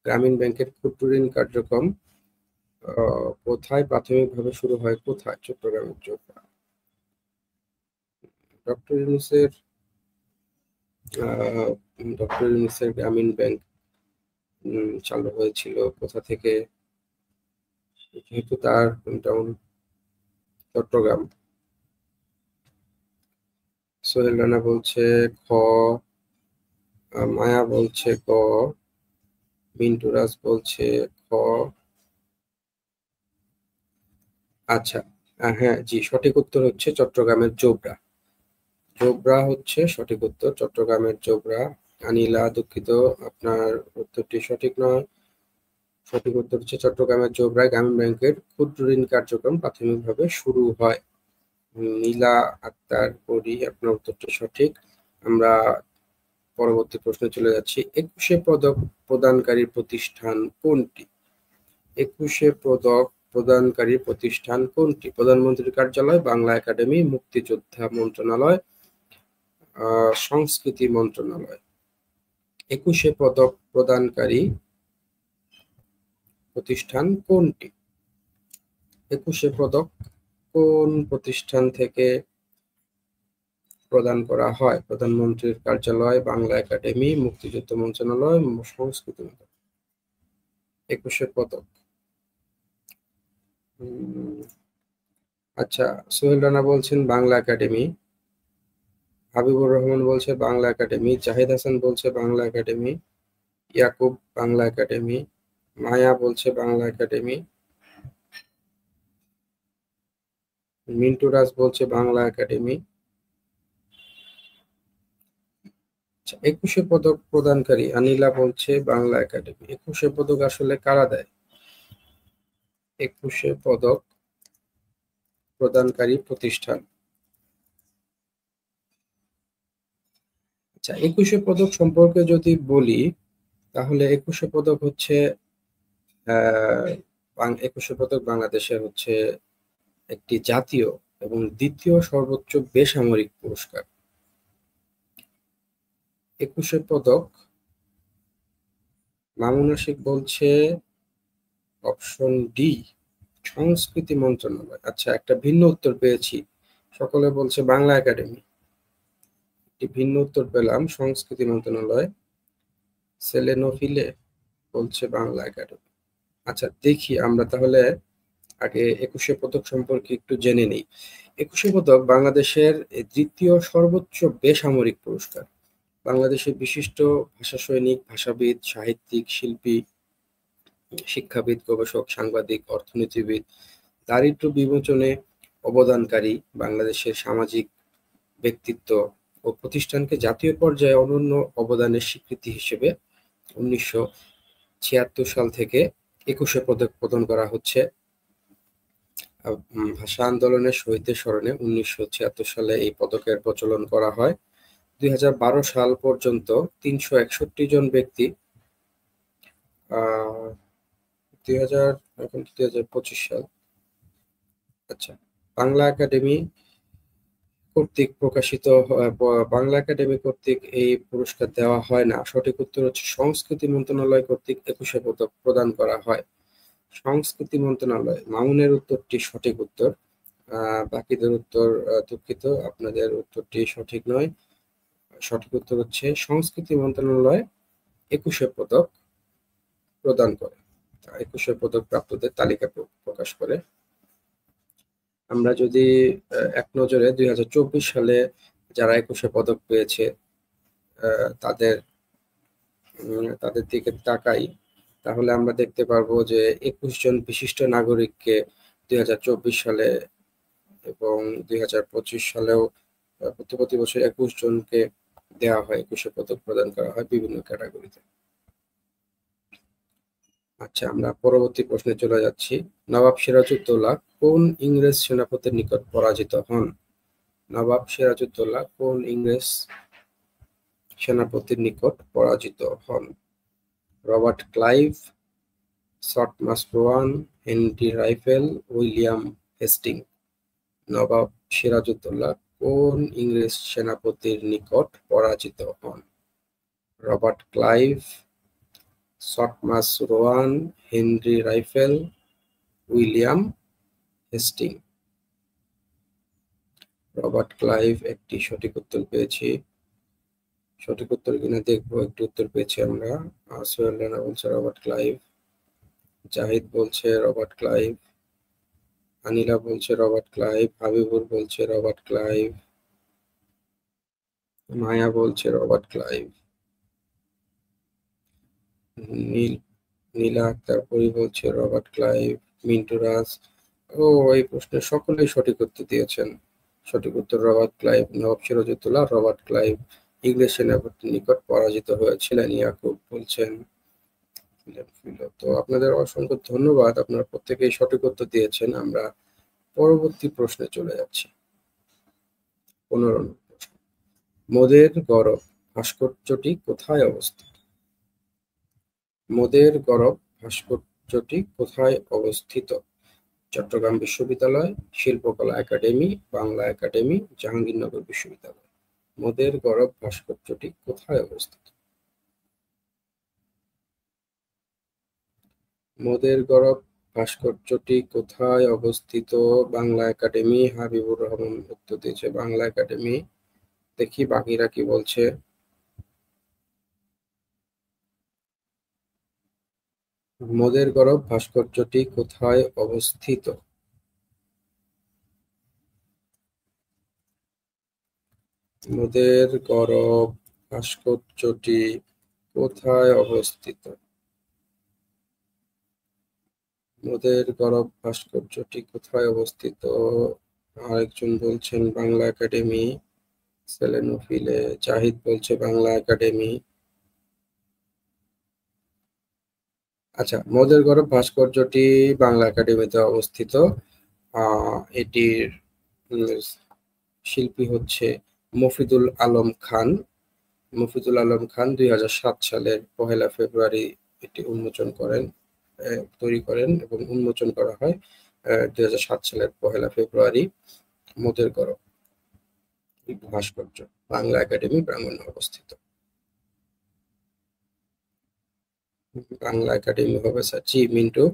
গ্রামীণ ব্যাংকের ক্ষুদ্র ঋণ কার্যক্রম কোথায় প্রাথমিকভাবে শুরু হয় কোথায়? চট্টগ্রামের জোবরা। ডক্টর ইউনূসের গ্রামীণ ব্যাংক চালু হয়েছিল কোথা থেকে? যেহেতু তার হোমটাউন চট্টগ্রাম। সোহেল রানা বলছে খ, মায়া বলছে ক, মিন্টু রাজ বলছে খ। আচ্ছা, হ্যাঁ জি সঠিক উত্তর হচ্ছে চট্টগ্রামের জোবরা। জোবরা হচ্ছে সঠিক উত্তর, চট্টগ্রামের জোবরা। আনিলা দুঃখিত, আপনার উত্তরটি সঠিক নয়, সঠিক উত্তর হচ্ছে চট্টগ্রামের জোবরায় গ্রামীণ ব্যাংকের ক্ষুদ্র ঋণ কার্যক্রম প্রাথমিকভাবে শুরু হয়। নীলা আক্তার পরি, আপনার উত্তরটি সঠিক। আমরা পরবর্তী প্রশ্নে চলে যাচ্ছি। 21শে পদক প্রদানকারী প্রতিষ্ঠান কোনটি? 21শে পদক প্রদানকারী প্রতিষ্ঠান কোনটি? প্রধানমন্ত্রীর কার্যালয়, বাংলা একাডেমি, মুক্তিযোদ্ধা মন্ত্রণালয়, সংস্কৃতি মন্ত্রণালয়। 21শে পদক প্রদানকারী প্রতিষ্ঠান কোনটি? 21শে পদক কোন প্রতিষ্ঠান থেকে প্রদান করা হয়? প্রধানমন্ত্রীর কার্যালয়, বাংলা একাডেমি, মুক্তিযুদ্ধ মন্ত্রণালয়, সংস্কৃতি মন্ত্রণালয়। 21শে পদক, আচ্ছা সোহেল রানা বলছেন বাংলা একাডেমি, হাবিবুর রহমান বলছে বাংলা একাডেমি, জাহিদ হাসান বলছে বাংলা একাডেমি, ইয়াকুব বাংলা একাডেমি, মায়া বলছে বাংলা একাডেমি, মিন্টু রাজ বলছে বাংলা একাডেমি। 21শে পদক প্রদানকারী আনিলা বলছে বাংলা একাডেমি। 21শে পদক আসলে কারা দেয়? 21শে পদক প্রদানকারী প্রতিষ্ঠান, আচ্ছা 21শে পদক সম্পর্কে যদি বলি তাহলে 21শে পদক হচ্ছে 21শে পদক বাংলাদেশের হচ্ছে একটি জাতীয় এবং দ্বিতীয় সর্বোচ্চ বেসামরিক পুরস্কার। 21শে পদক মামুন আশিক বলছে অপশন ডি, সংস্কৃতি মন্ত্রণালয়। আচ্ছা একটা ভিন্ন উত্তর পেয়েছি, সকলে বলছে বাংলা একাডেমি, একটি ভিন্ন উত্তর পেলাম সংস্কৃতি মন্ত্রণালয়। সেলেনোফিলে বলছে বাংলা একাডেমি। আচ্ছা দেখি আমরা তাহলে আগে 21শে পদক সম্পর্কে একটু জেনে নিই। 21শে পদক বাংলাদেশের দ্বিতীয় সর্বোচ্চ বেসামরিক পুরস্কার। বাংলাদেশের বিশিষ্ট ভাষা সৈনিক, ভাষাবিদ, সাহিত্যিক, শিল্পী, শিক্ষাবিদ, গবেষক, সাংবাদিক, অর্থনীতিবিদ, দারিদ্র বিমোচনে অবদানকারী বাংলাদেশের সামাজিক ব্যক্তিত্ব ও প্রতিষ্ঠানকে জাতীয় পর্যায়ে অনন্য অবদানের স্বীকৃতি হিসেবে 1976 সাল থেকে 21শে পদক প্রদান করা হচ্ছে। ভাষা আন্দোলনের শহীদদের স্মরণে 1976 সালে এই পদকের প্রচলন করা হয়। 2012 সাল পর্যন্ত 361 জন ব্যক্তি, 2025 সাল, আচ্ছা বাংলা একাডেমি কর্তৃক প্রকাশিত বাংলা একাডেমি কর্তৃক এই পুরস্কার দেওয়া হয় না। সঠিক উত্তর হচ্ছে সংস্কৃতি মন্ত্রণালয় কর্তৃক একুশে পদক প্রদান করা হয়। সংস্কৃতি মন্ত্রণালয়। মামুনের উত্তরটি সঠিক উত্তর। বাকিদের উত্তর দুঃখিত, আপনাদের উত্তরটি সঠিক নয়। সঠিক উত্তর হচ্ছে সংস্কৃতি মন্ত্রণালয় একুশে পদক প্রদান করে, একুশে পদক প্রাপ্তদের তালিকা প্রকাশ করে। আমরা যদি এক নজরে 2024 সালে যারা একুশে পদক পেয়েছে তাদের দিকে তাকাই, তাহলে আমরা দেখতে পারবো যে 21 জন বিশিষ্ট নাগরিককে 2024 সালে এবং 2025 সালেও প্রতি বছর 21 জনকে দেওয়া হয়, একুশে পদক প্রদান করা হয় বিভিন্ন ক্যাটাগরিতে। আচ্ছা, আমরা পরবর্তী প্রশ্নে চলে যাচ্ছি। নবাব সিরাজউদ্দৌলা কোন ইংরেজ সেনাপতির নিকট পরাজিত হন? নবাব সিরাজউদ্দৌলা কোন ইংরেজ সেনাপতির নিকট পরাজিত হন? Robert Clive, Thomas Rowan, Henry Rifle, William Hasting. Nawab Sirajuddaula কোন ইংরেজ সেনাপতির নিকট পরাজিত হন? Robert Clive, Thomas Rowan, Henry Rifle, William Hasting. Robert Clive একটি সঠিক উত্তর পেয়েছি। সঠিক উত্তর কিনা দেখবো। একটি উত্তর পেয়েছি আমরা। সোহেল রানা বলছে রবার্ট ক্লাইভ, জাহিদ বলছে রবার্ট ক্লাইভ, আনিলা বলছে রবার্ট ক্লাইভ, হাবিবুর বলছে রবার্ট ক্লাইভ, মায়া বলছে রবার্ট ক্লাইভ, নীলা আক্তার পরি বলছে রবার্ট ক্লাইভ, মিন্টু রাজ। এই প্রশ্নের সকলেই সঠিক উত্তর দিয়েছেন। সঠিক উত্তর রবার্ট ক্লাইভ। নবাব সিরাজউদ্দৌলা রবার্ট ক্লাইভ ইংরেজ সেনাপতির নিকট পরাজিত হয়েছিলেন। ইয়াকুব বলছেন। তো আপনাদের অসংখ্য ধন্যবাদ, আপনারা প্রত্যেকেই সঠিক উত্তর দিয়েছেন। আমরা পরবর্তী প্রশ্নে চলে যাচ্ছি। 15 নম্বর প্রশ্ন। মোদের গরব ভাস্কর্যটি কোথায় অবস্থিত? মোদের গরব ভাস্কর্যটি কোথায় অবস্থিত? চট্টগ্রাম বিশ্ববিদ্যালয়, শিল্পকলা একাডেমি, বাংলা একাডেমি, জাহাঙ্গীরনগর বিশ্ববিদ্যালয়। মোদের গরব ভাস্কর্যটি কোথায় অবস্থিত? মোদের গরব ভাস্কর্যটি কোথায় অবস্থিত? বাংলা একাডেমি। হাবিবুর রহমান উত্তর দিয়েছে বাংলা একাডেমি। দেখি বাকিরা কি বলছে। মোদের গরব ভাস্কর্যটি কোথায় অবস্থিত? মোদের গরব ভাস্কর্যটি কোথায় অবস্থিত? মোদের গরব ভাস্কর্যটি কোথায় অবস্থিত? আরেকজন বলছেন বাংলা একাডেমি। সেলেনোফিলে জাহিদ বলছে বাংলা একাডেমি। আচ্ছা, মোদের গরব ভাস্কর্যটি বাংলা একাডেমিতে অবস্থিত। এটির শিল্পী হচ্ছে মফিদুল আলম খান। মফিদুল আলম খান 2007 সালের 1 ফেব্রুয়ারি এটি তৈরি করেন এবং উন্মোচন করা হয় 2007 সালের 1 ফেব্রুয়ারি। মোদের গরব ভাস্কর্য বাংলা একাডেমি প্রাঙ্গণে অবস্থিত। বাংলা একাডেমি হবে স্যার। জি মিন্টু,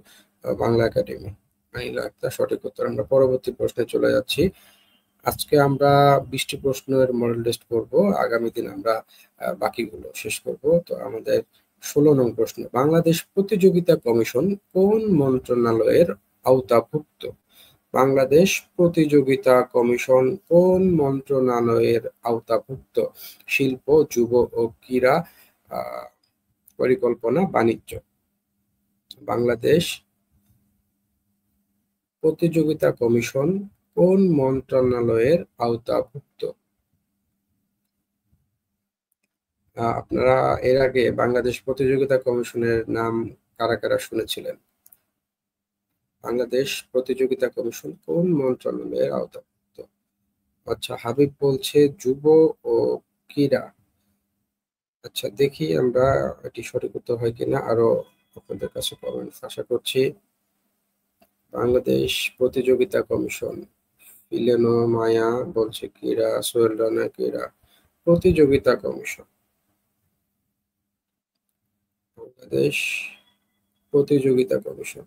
বাংলা একাডেমি। আনিলা আক্তার সঠিক উত্তর। আমরা পরবর্তী প্রশ্নে চলে যাচ্ছি। আজকে আমরা 20টি প্রশ্নের মডেল টেস্ট করব, আগামী দিন আমরা বাকিগুলো শেষ করব। তো আমাদের 16 নং প্রশ্ন। বাংলাদেশ প্রতিযোগিতা কমিশন কোন মন্ত্রণালয়ের আওতাভুক্ত? বাংলাদেশ প্রতিযোগিতা কমিশন কোন মন্ত্রণালয়ের আওতাভুক্ত? শিল্প, যুব ও ক্রীড়া, পরিকল্পনা, বাণিজ্য। বাংলাদেশ প্রতিযোগিতা কমিশন কোন মন্ত্রণালয়ের আওতাভুক্ত? আপনারা এর আগে বাংলাদেশ প্রতিযোগিতা কমিশনের নাম কারা কারা শুনেছিলেন? বাংলাদেশ প্রতিযোগিতা কমিশন কোন মন্ত্রণালয়ের আওতাভুক্ত? আচ্ছা, হাবিব বলছে যুব ও ক্রীড়া। আচ্ছা, দেখি আমরা এটি সঠিক উত্তর হয় কিনা, আরো আপনাদের কাছে কমেন্টস আশা করছি। বাংলাদেশ প্রতিযোগিতা কমিশন ইলেনো মায়া বলছে ক্রীড়া, সোহেল রানা ক্রীড়া। প্রতিযোগিতা কমিশন, বাংলাদেশ প্রতিযোগিতা কমিশন।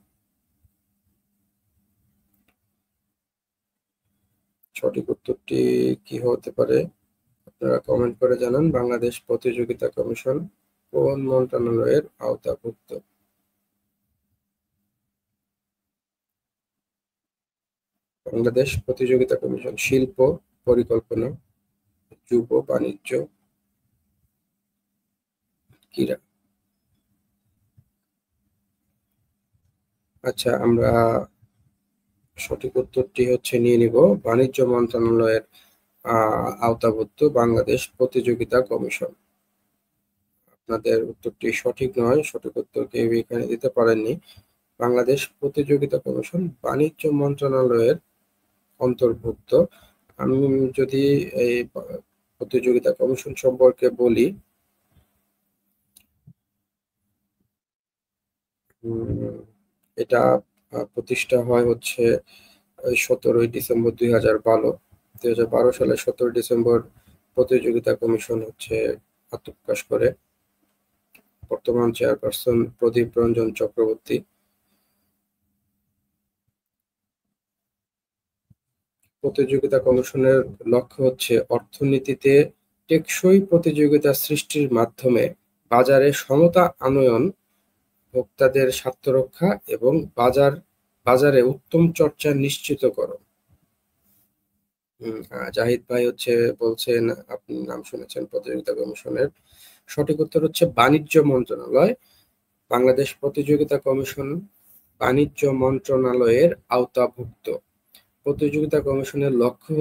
সঠিক উত্তরটি কি হতে পারে আপনারা কমেন্ট করে জানান। বাংলাদেশ প্রতিযোগিতা কমিশন কোন মন্ত্রণালয়ের আওতাভুক্ত? বাংলাদেশ প্রতিযোগিতা কমিশন শিল্প, পরিকল্পনা, যুব, বাণিজ্য, ক্রীড়া। আচ্ছা, আমরা সঠিক উত্তরটি নিয়ে নিব বাণিজ্য মন্ত্রণালয়ের আওতাভুক্ত বাংলাদেশ প্রতিযোগিতা কমিশন। আপনাদের উত্তরটি সঠিক নয়, সঠিক উত্তর কেউ এখানে দিতে পারেননি। বাংলাদেশ প্রতিযোগিতা কমিশন বাণিজ্য মন্ত্রণালয়ের অন্তর্ভুক্ত। আমি যদি এই প্রতিযোগিতা কমিশন সম্পর্কে বলি, এটা প্রতিষ্ঠা হয় 17ই ডিসেম্বর 2012 সালে 17 ডিসেম্বর প্রতিযোগিতা কমিশন আত্মপ্রকাশ করে। বর্তমান চেয়ারপারসন প্রদীপ রঞ্জন চক্রবর্তী। প্রতিযোগিতা কমিশনের লক্ষ্য অর্থনীতিতে টেকসই প্রতিযোগিতা সৃষ্টির মাধ্যমে বাজারে সমতা আনয়ন, ভোক্তাদের স্বার্থ রক্ষা এবং বাজারে উত্তম চর্চা নিশ্চিতকরণ। জাহিদ ভাই বলছেন আপনি নাম শুনেছেন প্রতিযোগিতা কমিশনের। সঠিক উত্তর বাণিজ্য মন্ত্রণালয়। বাংলাদেশ প্রতিযোগিতা কমিশন বাণিজ্য মন্ত্রণালয়ের আওতাভুক্ত। প্রতিযোগিতা কমিশনের লক্ষ্য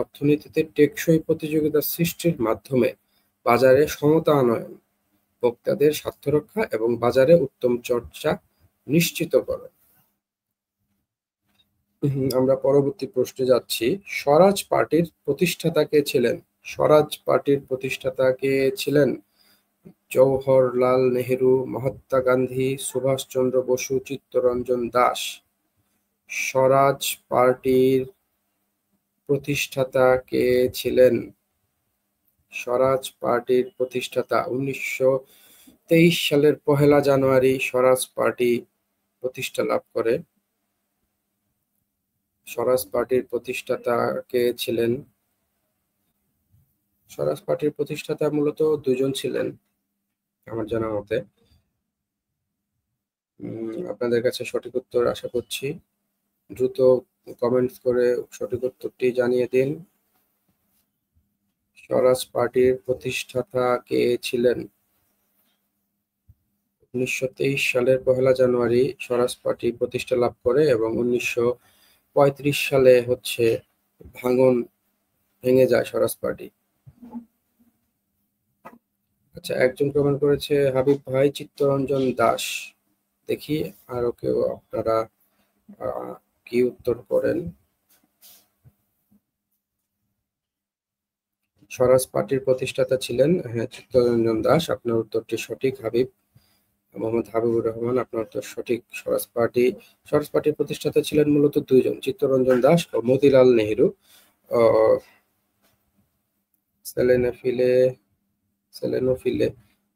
অর্থনীতিতে টেকসই প্রতিযোগিতা সৃষ্টির মাধ্যমে বাজারে সমতা আনয়ন, ভোক্তাদের স্বার্থ রক্ষা এবং বাজারে উত্তম চর্চা নিশ্চিতকরণ। আমরা পরবর্তী প্রশ্নে যাচ্ছি। স্বরাজ পার্টির প্রতিষ্ঠাতা কে ছিলেন? স্বরাজ পার্টির প্রতিষ্ঠাতা কে ছিলেন? জওহরলাল নেহেরু, মহাত্মা গান্ধী, সুভাষচন্দ্র বসু, চিত্তরঞ্জন দাস। স্বরাজ পার্টির প্রতিষ্ঠাতা কে ছিলেন? স্বরাজ পার্টির প্রতিষ্ঠাতা 1923 সালের 1 জানুয়ারি স্বরাজ পার্টি প্রতিষ্ঠা লাভ করে। স্বরাজ পার্টির প্রতিষ্ঠাতা কে ছিলেন? স্বরাজ পার্টির প্রতিষ্ঠাতা মূলত দুজন ছিলেন আমার জানা মতে। আপনাদের কাছে সঠিক উত্তর আশা করছি। দ্রুত কমেন্টস করে সঠিক উত্তরটি জানিয়ে দিন। স্বরাজ পার্টির প্রতিষ্ঠাতা কে ছিলেন? 1923 সালের 1 জানুয়ারি স্বরাজ পার্টি প্রতিষ্ঠা লাভ করে এবং 1935 সালে ভেঙে যায় স্বরাজ পার্টি। আচ্ছা, একজন কমেন্ট করেছে হাবিব ভাই চিত্তরঞ্জন দাস। দেখি আরো কেউ আপনারা কি উত্তর করেন। স্বরাজ পার্টির প্রতিষ্ঠাতা ছিলেন চিত্তরঞ্জন দাস। আপনার উত্তরটি সঠিক হাবিব, মোহাম্মদ হাবিবুর রহমান। আপনার উত্তর সঠিক। স্বরাজ পার্টির প্রতিষ্ঠাতা ছিলেন মূলত দুইজন, চিত্তরঞ্জন দাস ও মতিলাল নেহেরু। সেলেনোফিলে,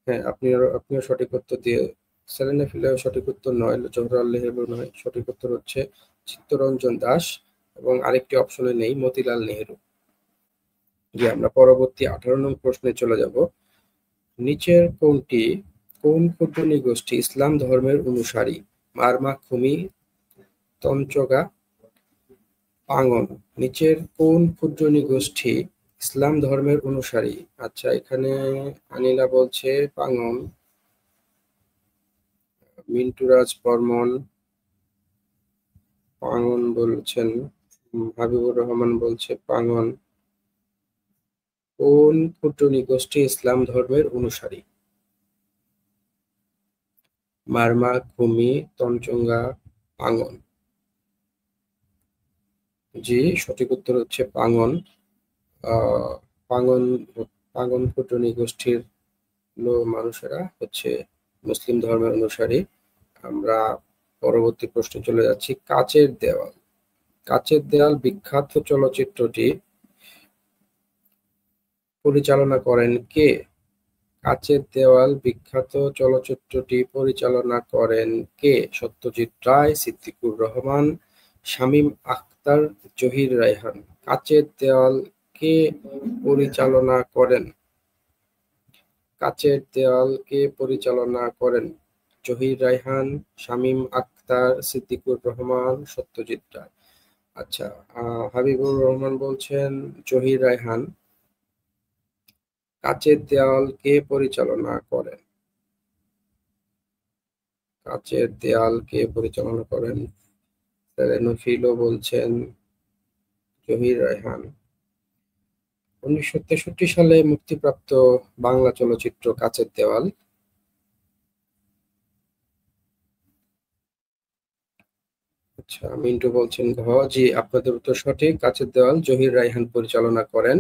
হ্যাঁ আপনিও সঠিক উত্তর দিয়ে। সেলেনোফিলে সঠিক উত্তর নয়, জওহরলাল নেহেরু নয়। সঠিক উত্তর চিত্তরঞ্জন দাস এবং আরেকটি অপশনে নেই মতিলাল নেহেরু। আমরা পরবর্তী 18 নং প্রশ্নে চলে যাব। নিচের কোন ক্ষুদ্র নৃগোষ্ঠী ইসলাম ধর্মের অনুসারী? মারমা, খুমি, তঞ্চঙ্গা, পাঙ্গন। নিচের কোন ক্ষুদ্র নৃগোষ্ঠী ইসলাম ধর্মের অনুসারী? আচ্ছা, এখানে আনিলা বলছে পাঙ্গন, মিন্টুরাজ বর্মন পাঙ্গন বলছেন, হাবিবুর রহমান বলছে পাঙ্গন। কোন ক্ষুদ্র নৃগোষ্ঠী ইসলাম ধর্মের অনুসারী? মারমা, খুমি, তঞ্চঙ্গা, পাঙ্গন। জি, সঠিক উত্তর পাঙ্গন। পাঙ্গন ক্ষুদ্র নৃগোষ্ঠীর মানুষেরা মুসলিম ধর্মের অনুসারী। আমরা পরবর্তী প্রশ্নে চলে যাচ্ছি। কাচের দেওয়াল কাচের দেয়াল বিখ্যাত চলচ্চিত্রটি পরিচালনা করেন কে? কাচের দেওয়াল বিখ্যাত চলচ্চিত্রটি পরিচালনা করেন কে? সত্যজিৎ রায়, সিদ্দিকুর রহমান, শামীম আখতার, জহির রায়হান। কাচের দেওয়াল কে পরিচালনা করেন? কাচের দেওয়াল কে পরিচালনা করেন? জহির রায়হান, শামীম আখতার, সিদ্দিকুর রহমান, সত্যজিৎ রায়। আচ্ছা, হাবিবুর রহমান বলছেন জহির রায়হান। কাচের দেওয়াল কে পরিচালনা করেন? কাচের দেয়াল কে পরিচালনা করেন? সেলেনোফিলও বলছেন জহির রায়হান। 1963 সালে মুক্তিপ্রাপ্ত বাংলা চলচ্চিত্র কাচের দেওয়াল। আচ্ছা, মিন্টু বলছেন ঘ। জি, আপনাদের উত্তর সঠিক। কাচের দেওয়াল জহির রায়হান পরিচালনা করেন।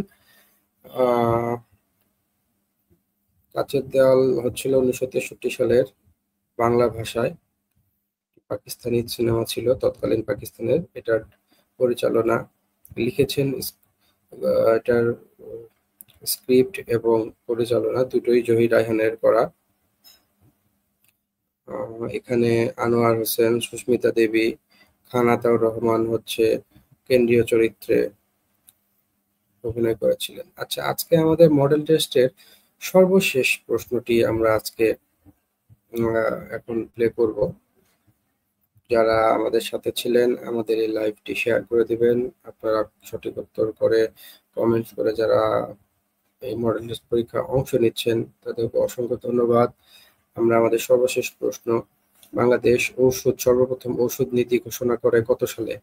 কাচের দেওয়াল হচ্ছিল 1963 সালের বাংলা ভাষায় পাকিস্তানি সিনেমা ছিল, তৎকালীন পাকিস্তানের। এটার পরিচালনা লিখেছেন, এটার স্ক্রিপ্ট এবং পরিচালনা দুটোই জহির রায়হানের করা। এখানে আনোয়ার হোসেন, সুস্মিতা দেবী, খান আতাউর রহমান হচ্ছে কেন্দ্রীয় চরিত্রে অভিনয় করেছিলেন। আচ্ছা, আজকে আমাদের মডেল টেস্টের সর্বশেষ প্রশ্নটি আমরা আজকে এখন প্লে করব। যারা আমাদের সাথে ছিলেন আমাদের এই লাইভটি শেয়ার করে দিবেন। আপনারা সঠিক উত্তর করে কমেন্টস করে যারা এই মডেল টেস্ট পরীক্ষা অংশ নিচ্ছেন তাদেরকে অসংখ্য ধন্যবাদ। আমরা আমাদের সর্বশেষ প্রশ্ন, বাংলাদেশ সর্বপ্রথম ওষুধ নীতি ঘোষণা করে কত সালে?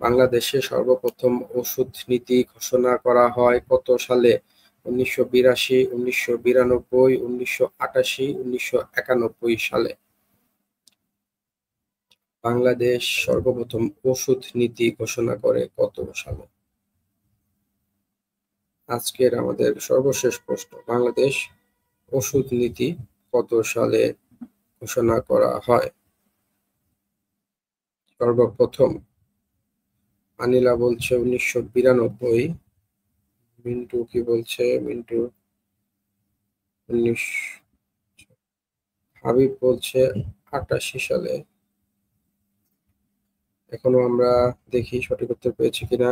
বাংলাদেশে সর্বপ্রথম ওষুধ নীতি ঘোষণা করা হয় কত সালে? 1982, 1992, 1988, 1991 সালে। বাংলাদেশ সর্বপ্রথম ওষুধ নীতি ঘোষণা করে কত সালে? আজকের আমাদের সর্বশেষ প্রশ্ন, বাংলাদেশ ওষুধ নীতি কত সালে ঘোষণা করা হয়? সর্বপ্রথম আনিলা বলছে 1992। মিন্টু কি বলছে? মিন্টু 19, হাবিব বলছে 88 সালে। এখনো আমরা দেখি সঠিক উত্তর পেয়েছি কিনা।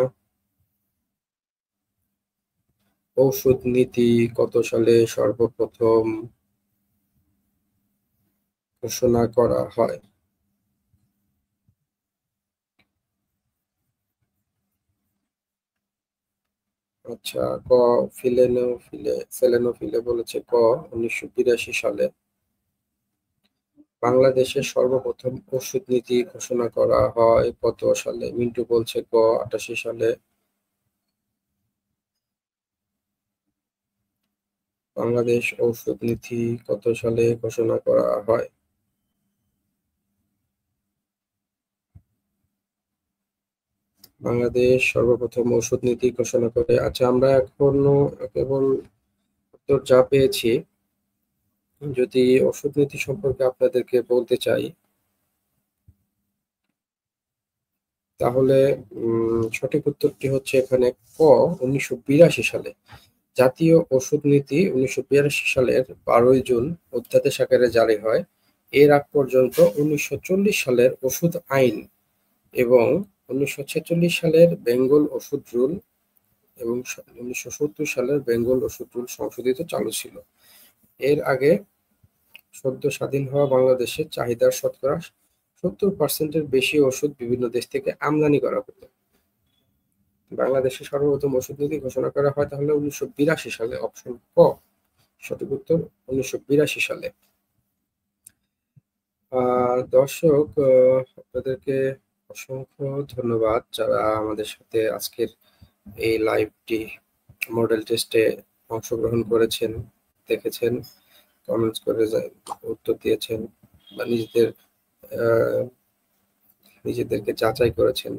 ঔষধ নীতি কত সালে সর্বপ্রথম ঘোষণা করা হয়? আচ্ছা, ক। সেলেনোফিলে বলেছে ক, 1982 সালে। বাংলাদেশের সর্বপ্রথম ওষুধ নীতি ঘোষণা করা হয় কত সালে? মিন্টু বলছে ক, 88 সালে। বাংলাদেশ ওষুধ নীতি কত সালে ঘোষণা করা হয়? বাংলাদেশ সর্বপ্রথম ওষুধ নীতি ঘোষণা করে। আচ্ছা, আমরা এখনো কেবল উত্তর যা পেয়েছি। যদি ওষুধ নীতি সম্পর্কে আপনাদেরকে বলতে চাই তাহলে সঠিক উত্তরটি হচ্ছে এখানে ক, 1982 সালে। জাতীয় ওষুধ নীতি 1982 সালের 12 জুন অধ্যাদেশ আকারে জারি হয়। এর আগ পর্যন্ত 1940 সালের ওষুধ আইন এবং 1946 সালের বেঙ্গল ওষুধ রুল এবং 1970 সালের বেঙ্গল ওষুধ রুল সংশোধিত চালু ছিল। এর আগে সদ্য স্বাধীন হওয়া বাংলাদেশে চাহিদার শতকরা 70% বেশি ওষুধ বিভিন্ন দেশ থেকে আমদানি করা হতো। বাংলাদেশে সর্বপ্রথম ওষুধ নীতি ঘোষণা করা হয় তাহলে 1982 সালে। অপশন ক সঠিক উত্তর, 1982 সালে। দর্শক, আপনাদেরকে অসংখ্য ধন্যবাদ যারা আমাদের সাথে আজকের এই লাইভটি মডেল টেস্টে অংশগ্রহণ করেছেন, দেখেছেন, কমেন্টস করে উত্তর দিয়েছেন বা নিজেদেরকে যাচাই করেছেন।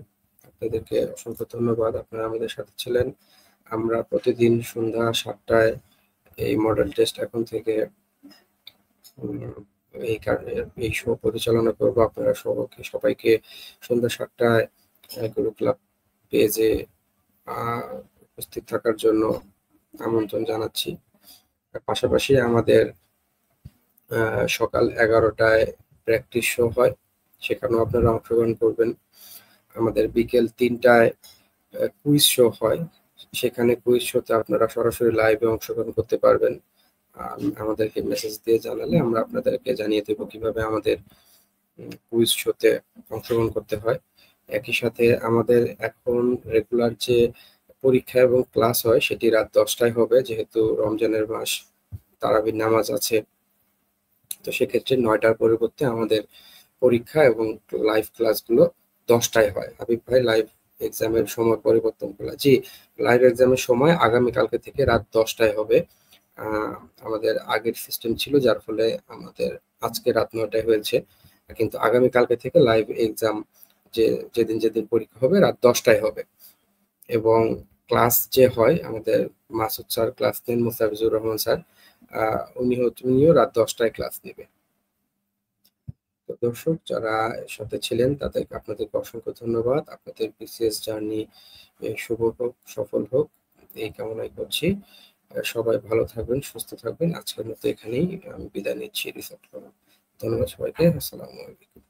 আপনাদেরকে অসংখ্য ধন্যবাদ। আপনারা আমাদের সাথে ছিলেন। আমরা প্রতিদিন সন্ধ্যা 7টায় এই মডেল টেস্ট এখন থেকে এই শো পরিচালনা করবো। আপনারা সবাইকে সন্ধ্যা 7টায় গুরু ক্লাব পেজে উপস্থিত থাকার জন্য আমন্ত্রণ জানাচ্ছি। পাশাপাশি আমাদের সকাল 11টায় প্র্যাকটিস শো হয়, সেখানেও আপনারা অংশগ্রহণ করবেন। আমাদের বিকেল 3টায় কুইজ শো হয়, সেখানে কুইজ শোতে আপনারা সরাসরি লাইভে অংশগ্রহণ করতে পারবেন। আমাদেরকে মেসেজ দিয়ে জানালে আমরা আপনাদেরকে জানিয়ে দেবো কিভাবে আমাদের কুইজ শোতে অংশগ্রহণ করতে হয়। একই সাথে আমাদের এখন রেগুলার যে পরীক্ষা এবং ক্লাস হয় সেটি রাত 10টায় হবে, যেহেতু রমজানের মাস, তারাবির নামাজ আছে। তো সেক্ষেত্রে 9টার পরিবর্তে আমাদের পরীক্ষা এবং লাইভ ক্লাসগুলো 10টায় হয়। হাবিব ভাই, লাইভ এক্সামের সময় পরিবর্তন করলা? জি, লাইভ এক্সামের সময় আগামীকালকে থেকে রাত 10টায় হবে। আমাদের আগের সিস্টেম ছিল, যার ফলে আমাদের আজকে রাত 9টায় হয়েছে, কিন্তু আগামীকালকে থেকে লাইভ এক্সাম যেদিন যেদিন পরীক্ষা হবে রাত 10টায় হবে। এবং ক্লাস যে হয়, আমাদের মাসুদ স্যার ক্লাস নেন, মুস্তাফিজুর রহমান স্যার, উনিও রাত 10টায় ক্লাস নেবে। তো দর্শক যারা সাথে ছিলেন তাদেরকে আপনাদেরকে অসংখ্য ধন্যবাদ। আপনাদের বিসিএস জার্নি শুভ হোক, সফল হোক, এই কামনাই করছি। সবাই ভালো থাকবেন, সুস্থ থাকবেন। আজকের মতো এখানেই আমি বিদায় নিচ্ছি। ধন্যবাদ সবাইকে। আসসালামু আলাইকুম।